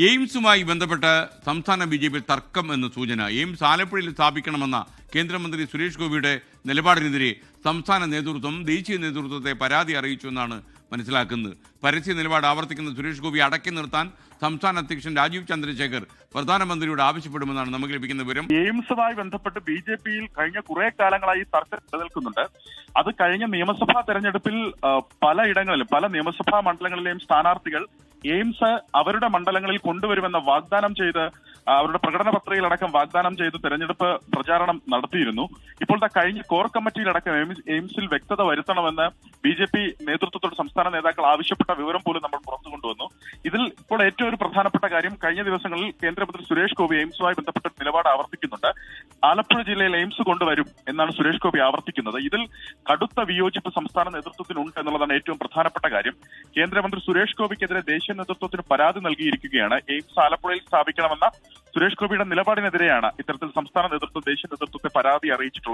എയിംസുമായി ബന്ധപ്പെട്ട് സംസ്ഥാന ബി.ജെ.പി തർക്കം എന്ന സൂചന. എയിംസ് ആലപ്പുഴയിൽ സ്ഥാപിക്കണമെന്ന കേന്ദ്രമന്ത്രി സുരേഷ് ഗോപിയുടെ നിലപാടിനെതിരെ സംസ്ഥാന നേതൃത്വം ദേശീയ നേതൃത്വത്തെ പരാതി അറിയിച്ചുവെന്നാണ് മനസ്സിലാക്കുന്നത്. പരസ്യ നിലപാട് ആവർത്തിക്കുന്ന സുരേഷ് ഗോപി അടക്കി നിർത്താൻ സംസ്ഥാന അധ്യക്ഷൻ രാജീവ് ചന്ദ്രശേഖർ പ്രധാനമന്ത്രിയോട് ആവശ്യപ്പെടുമെന്നാണ് നമുക്ക് ലഭിക്കുന്ന വിവരം. എയിംസുമായി ബന്ധപ്പെട്ട് ബി.ജെ.പിയിൽ കഴിഞ്ഞ കുറെ കാലങ്ങളായി തർക്കം നിലനിൽക്കുന്നുണ്ട്. അത് കഴിഞ്ഞ നിയമസഭാ തെരഞ്ഞെടുപ്പിൽ പലയിടങ്ങളിലും പല നിയമസഭാ മണ്ഡലങ്ങളിലെയും സ്ഥാനാർത്ഥികൾ എയിംസ് അവരുടെ മണ്ഡലങ്ങളിൽ കൊണ്ടുവരുമെന്ന വാഗ്ദാനം ചെയ്ത് അവരുടെ പ്രകടന പത്രികയിലടക്കം വാഗ്ദാനം ചെയ്ത് തെരഞ്ഞെടുപ്പ് പ്രചാരണം നടത്തിയിരുന്നു. ഇപ്പോഴത്തെ കഴിഞ്ഞ കോർ കമ്മിറ്റിയിലടക്കം എയിംസിൽ വ്യക്തത വരുത്തണമെന്ന് ബി.ജെ.പി നേതൃത്വത്തോട് സംസ്ഥാന നേതാക്കൾ ആവശ്യപ്പെട്ട വിവരം പോലും നമ്മൾ പുറത്തു കൊണ്ടുവന്നു. ഇതിൽ ഇപ്പോൾ ഏറ്റവും ഒരു പ്രധാനപ്പെട്ട കാര്യം, കഴിഞ്ഞ ദിവസങ്ങളിൽ കേന്ദ്രമന്ത്രി സുരേഷ് ഗോപി എയിംസുമായി ബന്ധപ്പെട്ട നിലപാട് ആവർത്തിക്കുന്നുണ്ട്. ആലപ്പുഴ ജില്ലയിൽ എയിംസ് കൊണ്ടുവരും എന്നാണ് സുരേഷ് ഗോപി ആവർത്തിക്കുന്നത്. ഇതിൽ കടുത്ത വിയോജിപ്പ് സംസ്ഥാന നേതൃത്വത്തിനുണ്ട് എന്നുള്ളതാണ് ഏറ്റവും പ്രധാനപ്പെട്ട കാര്യം. കേന്ദ്രമന്ത്രി സുരേഷ് ഗോപിക്കെതിരെ ദേശീയ നേതൃത്വത്തിന് പരാതി നൽകിയിരിക്കുകയാണ്. എയിംസ് ആലപ്പുഴയിൽ സ്ഥാപിക്കണമെന്ന സുരേഷ് ഗോപിയുടെ നിലപാടിനെതിരെയാണ് ഇത്തരത്തിൽ സംസ്ഥാന നേതൃത്വം ദേശീയ നേതൃത്വത്തെ പരാതി അറിയിച്ചിട്ടുള്ളത്.